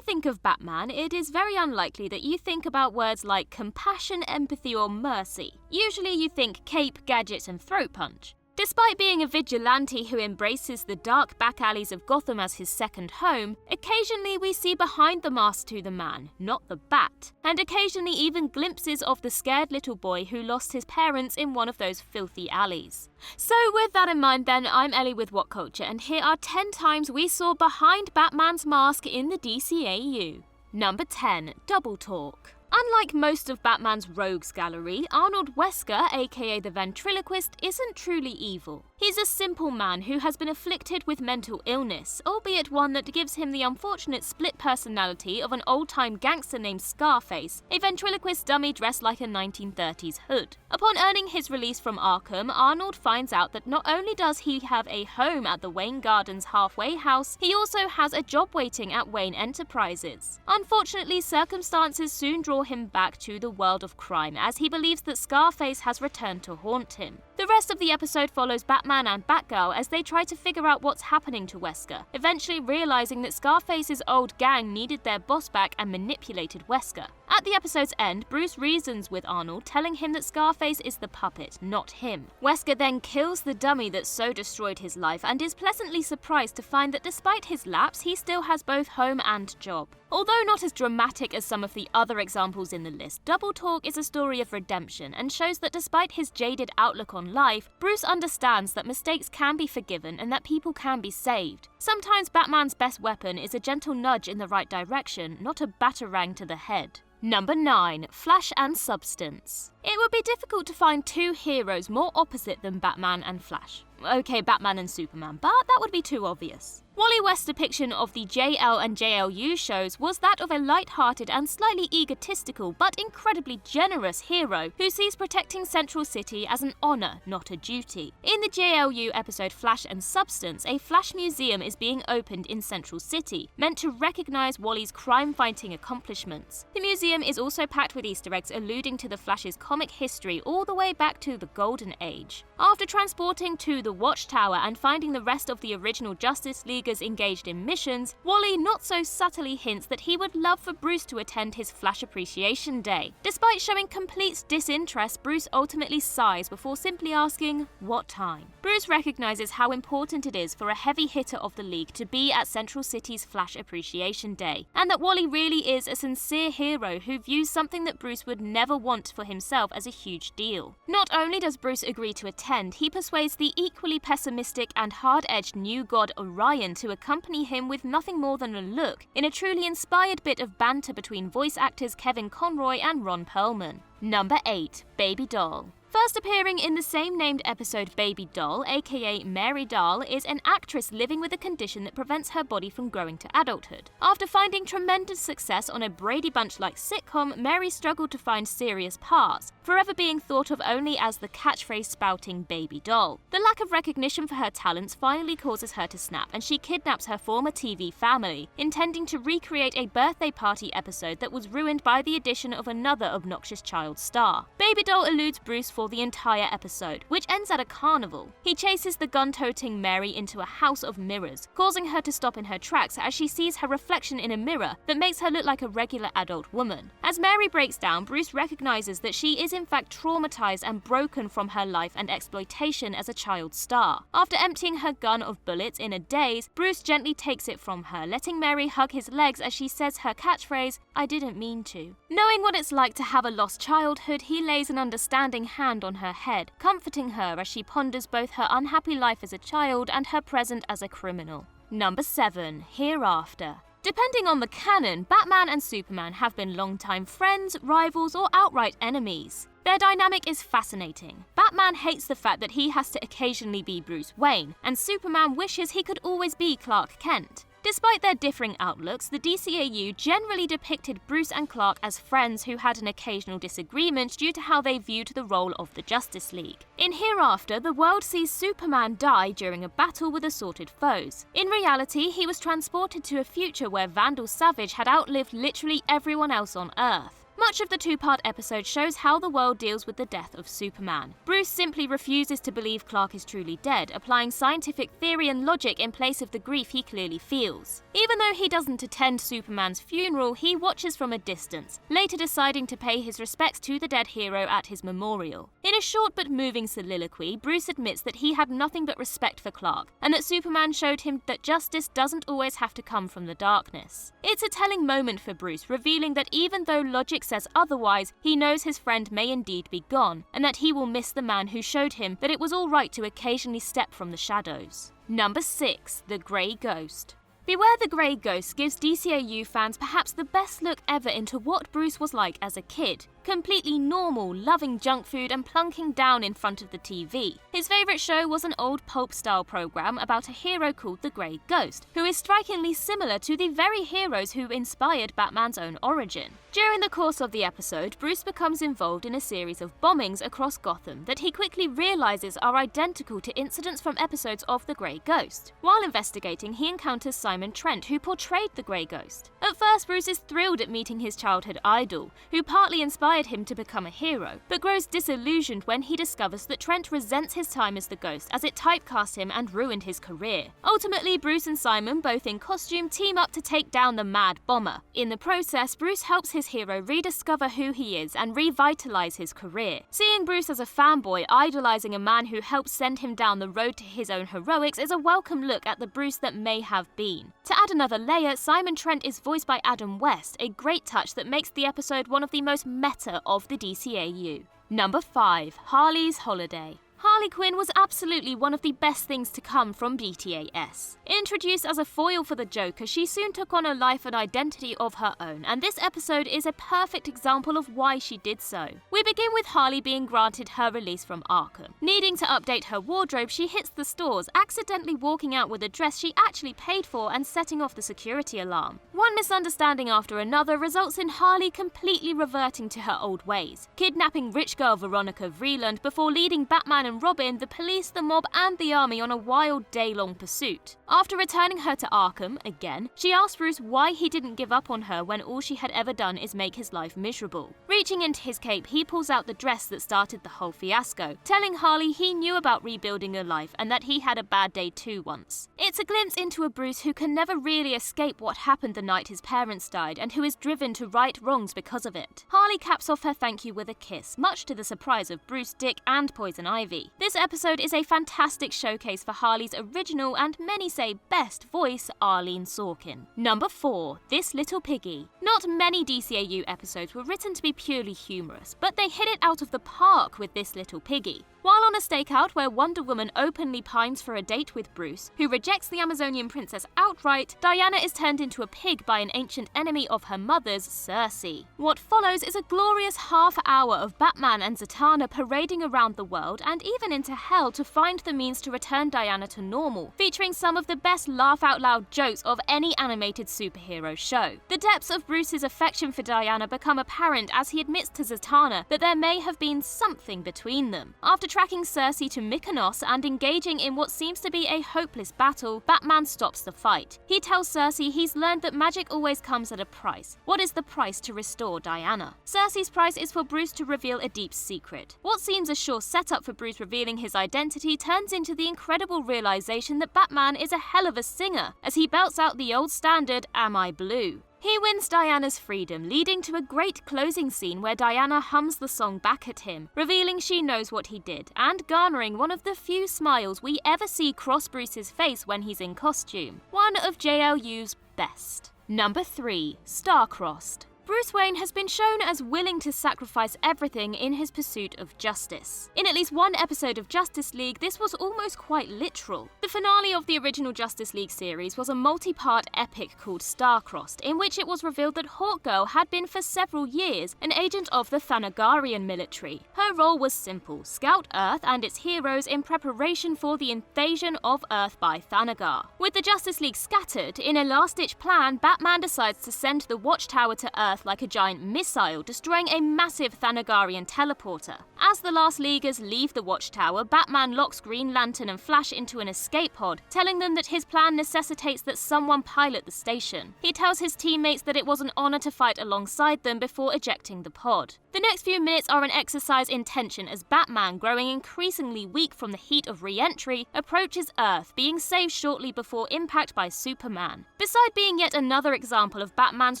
think of Batman, it is very unlikely that you think about words like compassion, empathy, or mercy. Usually you think cape, gadgets, and throat punch. Despite being a vigilante who embraces the dark back alleys of Gotham as his second home, occasionally we see behind the mask to the man, not the bat, and occasionally even glimpses of the scared little boy who lost his parents in one of those filthy alleys. So with that in mind then, I'm Ellie with What Culture, and here are 10 times we saw behind Batman's mask in the DCAU. Number 10. Double talk. Unlike most of Batman's rogues gallery, Arnold Wesker, aka the ventriloquist, isn't truly evil. He's a simple man who has been afflicted with mental illness, albeit one that gives him the unfortunate split personality of an old-time gangster named Scarface, a ventriloquist dummy dressed like a 1930s hood. Upon earning his release from Arkham, Arnold finds out that not only does he have a home at the Wayne Gardens halfway house, he also has a job waiting at Wayne Enterprises. Unfortunately, circumstances soon draw him back to the world of crime, as he believes that Scarface has returned to haunt him. The rest of the episode follows Batman and Batgirl as they try to figure out what's happening to Wesker, eventually realizing that Scarface's old gang needed their boss back and manipulated Wesker. At the episode's end, Bruce reasons with Arnold, telling him that Scarface is the puppet, not him. Wesker then kills the dummy that so destroyed his life and is pleasantly surprised to find that despite his lapse, he still has both home and job. Although not as dramatic as some of the other examples in the list, Double Talk is a story of redemption and shows that despite his jaded outlook on life, Bruce understands that mistakes can be forgiven and that people can be saved. Sometimes Batman's best weapon is a gentle nudge in the right direction, not a batarang to the head. Number 9. Flash and Substance. It would be difficult to find two heroes more opposite than Batman and Flash. Okay, Batman and Superman, but that would be too obvious. Wally West's depiction of the JL and JLU shows was that of a light-hearted and slightly egotistical but incredibly generous hero who sees protecting Central City as an honor, not a duty. In the JLU episode Flash and Substance, a Flash museum is being opened in Central City, meant to recognize Wally's crime-fighting accomplishments. The museum is also packed with Easter eggs alluding to the Flash's comic history all the way back to the Golden Age. After transporting to the Watchtower and finding the rest of the original Justice Leaguers engaged in missions, Wally not so subtly hints that he would love for Bruce to attend his Flash Appreciation Day. Despite showing complete disinterest, Bruce ultimately sighs before simply asking, "What time?" Bruce recognizes how important it is for a heavy hitter of the League to be at Central City's Flash Appreciation Day, and that Wally really is a sincere hero who views something that Bruce would never want for himself as a huge deal. Not only does Bruce agree to attend, he persuades the equally pessimistic and hard-edged new god Orion to accompany him with nothing more than a look, in a truly inspired bit of banter between voice actors Kevin Conroy and Ron Perlman. Number 8. Baby Doll. First appearing in the same named episode, Baby Doll, aka Mary Dahl, is an actress living with a condition that prevents her body from growing to adulthood. After finding tremendous success on a Brady Bunch-like sitcom, Mary struggled to find serious parts, forever being thought of only as the catchphrase-spouting Baby Doll. The lack of recognition for her talents finally causes her to snap, and she kidnaps her former TV family, intending to recreate a birthday party episode that was ruined by the addition of another obnoxious child star. Baby Doll eludes Bruce for the entire episode, which ends at a carnival. He chases the gun-toting Mary into a house of mirrors, causing her to stop in her tracks as she sees her reflection in a mirror that makes her look like a regular adult woman. As Mary breaks down, Bruce recognizes that she is in fact traumatized and broken from her life and exploitation as a child star. After emptying her gun of bullets in a daze, Bruce gently takes it from her, letting Mary hug his legs as she says her catchphrase, "I didn't mean to." Knowing what it's like to have a lost childhood, he lays an understanding hand on her head, comforting her as she ponders both her unhappy life as a child and her present as a criminal. Number 7. Hereafter. Depending on the canon, Batman and Superman have been longtime friends, rivals, or outright enemies. Their dynamic is fascinating. Batman hates the fact that he has to occasionally be Bruce Wayne, and Superman wishes he could always be Clark Kent. Despite their differing outlooks, the DCAU generally depicted Bruce and Clark as friends who had an occasional disagreement due to how they viewed the role of the Justice League. In Hereafter, the world sees Superman die during a battle with assorted foes. In reality, he was transported to a future where Vandal Savage had outlived literally everyone else on Earth. Much of the two-part episode shows how the world deals with the death of Superman. Bruce simply refuses to believe Clark is truly dead, applying scientific theory and logic in place of the grief he clearly feels. Even though he doesn't attend Superman's funeral, he watches from a distance, later deciding to pay his respects to the dead hero at his memorial. In a short but moving soliloquy, Bruce admits that he had nothing but respect for Clark, and that Superman showed him that justice doesn't always have to come from the darkness. It's a telling moment for Bruce, revealing that even though logic says otherwise, he knows his friend may indeed be gone, and that he will miss the man who showed him that it was alright to occasionally step from the shadows. Number 6. The Grey Ghost. Beware the Grey Ghost gives DCAU fans perhaps the best look ever into what Bruce was like as a kid. Completely normal, loving junk food and plunking down in front of the TV. His favourite show was an old pulp-style programme about a hero called the Grey Ghost, who is strikingly similar to the very heroes who inspired Batman's own origin. During the course of the episode, Bruce becomes involved in a series of bombings across Gotham that he quickly realises are identical to incidents from episodes of the Grey Ghost. While investigating, he encounters Simon Trent, who portrayed the Grey Ghost. At first, Bruce is thrilled at meeting his childhood idol, who partly inspired him to become a hero, but grows disillusioned when he discovers that Trent resents his time as the Ghost as it typecast him and ruined his career. Ultimately, Bruce and Simon, both in costume, team up to take down the Mad Bomber. In the process, Bruce helps his hero rediscover who he is and revitalize his career. Seeing Bruce as a fanboy idolizing a man who helped send him down the road to his own heroics is a welcome look at the Bruce that may have been. To add another layer, Simon Trent is voiced by Adam West, a great touch that makes the episode one of the most meta of the DCAU. Number 5. Harley's Holiday. Harley Quinn was absolutely one of the best things to come from DCAS. Introduced as a foil for the Joker, she soon took on a life and identity of her own, and this episode is a perfect example of why she did so. We begin with Harley being granted her release from Arkham. Needing to update her wardrobe, she hits the stores, accidentally walking out with a dress she actually paid for and setting off the security alarm. One misunderstanding after another results in Harley completely reverting to her old ways, kidnapping rich girl Veronica Vreeland before leading Batman and Robin, the police, the mob and the army on a wild day-long pursuit. After returning her to Arkham, again, she asks Bruce why he didn't give up on her when all she had ever done is make his life miserable. Reaching into his cape, he pulls out the dress that started the whole fiasco, telling Harley he knew about rebuilding her life and that he had a bad day too once. It's a glimpse into a Bruce who can never really escape what happened the night his parents died and who is driven to right wrongs because of it. Harley caps off her thank you with a kiss, much to the surprise of Bruce, Dick and Poison Ivy. This episode is a fantastic showcase for Harley's original and many say best voice, Arlene Sorkin. Number 4. This Little Piggy. Not many DCAU episodes were written to be purely humorous, but they hit it out of the park with This Little Piggy. While on a stakeout where Wonder Woman openly pines for a date with Bruce, who rejects the Amazonian princess outright, Diana is turned into a pig by an ancient enemy of her mother's, Cersei. What follows is a glorious half hour of Batman and Zatanna parading around the world and even into hell to find the means to return Diana to normal, featuring some of the best laugh-out-loud jokes of any animated superhero show. The depths of Bruce's affection for Diana become apparent as he admits to Zatanna that there may have been something between them. After tracking Cersei to Mykonos and engaging in what seems to be a hopeless battle, Batman stops the fight. He tells Cersei he's learned that magic always comes at a price. What is the price to restore Diana? Cersei's price is for Bruce to reveal a deep secret. What seems a sure setup for Bruce revealing his identity turns into the incredible realization that Batman is a hell of a singer, as he belts out the old standard, "Am I Blue?" He wins Diana's freedom, leading to a great closing scene where Diana hums the song back at him, revealing she knows what he did, and garnering one of the few smiles we ever see cross Bruce's face when he's in costume. One of JLU's best. Number 3. Star-Crossed. Bruce Wayne has been shown as willing to sacrifice everything in his pursuit of justice. In at least one episode of Justice League, this was almost quite literal. The finale of the original Justice League series was a multi-part epic called Star-Crossed, in which it was revealed that Hawkgirl had been for several years an agent of the Thanagarian military. Her role was simple: scout Earth and its heroes in preparation for the invasion of Earth by Thanagar. With the Justice League scattered, in a last-ditch plan, Batman decides to send the Watchtower to Earth off like a giant missile, destroying a massive Thanagarian teleporter. As the last Leaguers leave the Watchtower, Batman locks Green Lantern and Flash into an escape pod, telling them that his plan necessitates that someone pilot the station. He tells his teammates that it was an honor to fight alongside them before ejecting the pod. The next few minutes are an exercise in tension as Batman, growing increasingly weak from the heat of re-entry, approaches Earth, being saved shortly before impact by Superman. Beside being yet another example of Batman's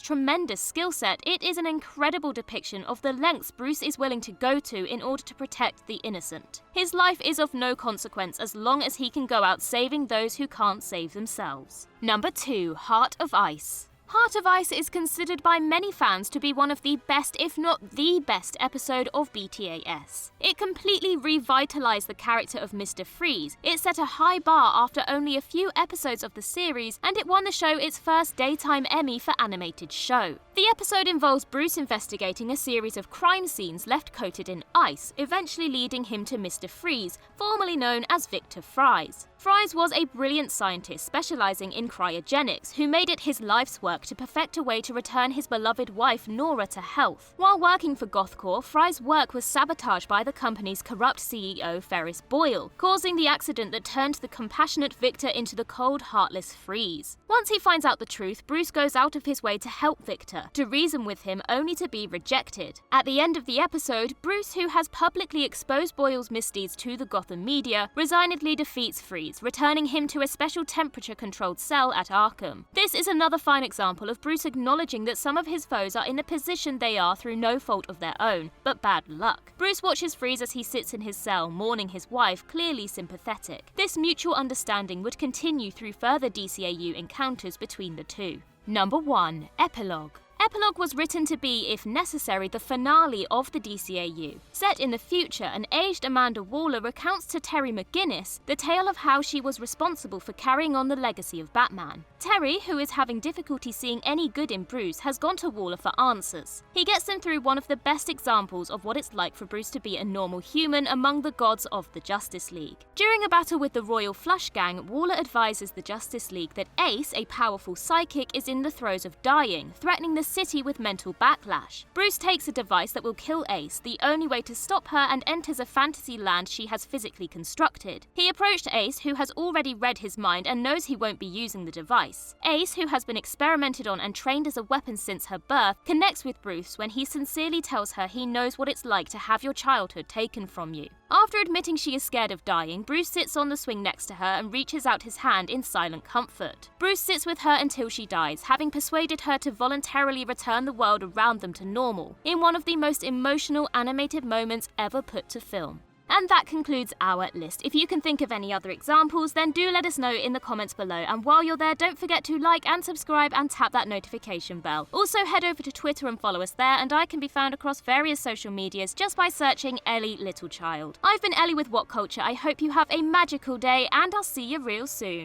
tremendous skill set, it is an incredible depiction of the lengths Bruce is willing to go to in order to protect the innocent. His life is of no consequence as long as he can go out saving those who can't save themselves. Number 2. Heart of Ice. Heart of Ice is considered by many fans to be one of the best, if not the best, episode of BTAS. It completely revitalized the character of Mr. Freeze. It set a high bar after only a few episodes of the series, and it won the show its first daytime Emmy for animated show. The episode involves Bruce investigating a series of crime scenes left coated in ice, eventually leading him to Mr. Freeze, formerly known as Victor Fries. Fries was a brilliant scientist specializing in cryogenics, who made it his life's work to perfect a way to return his beloved wife Nora to health. While working for GothCorp, Fry's work was sabotaged by the company's corrupt CEO Ferris Boyle, causing the accident that turned the compassionate Victor into the cold, heartless Freeze. Once he finds out the truth, Bruce goes out of his way to help Victor, to reason with him only to be rejected. At the end of the episode, Bruce, who has publicly exposed Boyle's misdeeds to the Gotham media, resignedly defeats Freeze, returning him to a special temperature-controlled cell at Arkham. This is another fine example of Bruce acknowledging that some of his foes are in the position they are through no fault of their own, but bad luck. Bruce watches Freeze as he sits in his cell, mourning his wife, clearly sympathetic. This mutual understanding would continue through further DCAU encounters between the two. Number 1. Epilogue. Epilogue was written to be, if necessary, the finale of the DCAU. Set in the future, an aged Amanda Waller recounts to Terry McGinnis the tale of how she was responsible for carrying on the legacy of Batman. Terry, who is having difficulty seeing any good in Bruce, has gone to Waller for answers. He gets them through one of the best examples of what it's like for Bruce to be a normal human among the gods of the Justice League. During a battle with the Royal Flush Gang, Waller advises the Justice League that Ace, a powerful psychic, is in the throes of dying, threatening the city with mental backlash. Bruce takes a device that will kill Ace, the only way to stop her, and enters a fantasy land she has physically constructed. He approached Ace, who has already read his mind and knows he won't be using the device. Ace, who has been experimented on and trained as a weapon since her birth, connects with Bruce when he sincerely tells her he knows what it's like to have your childhood taken from you. After admitting she is scared of dying, Bruce sits on the swing next to her and reaches out his hand in silent comfort. Bruce sits with her until she dies, having persuaded her to voluntarily return the world around them to normal, in one of the most emotional animated moments ever put to film. And that concludes our list. If you can think of any other examples, then do let us know in the comments below. And while you're there, don't forget to like and subscribe and tap that notification bell. Also, head over to Twitter and follow us there, and I can be found across various social medias just by searching Ellie Littlechild. I've been Ellie with What Culture. I hope you have a magical day, and I'll see you real soon.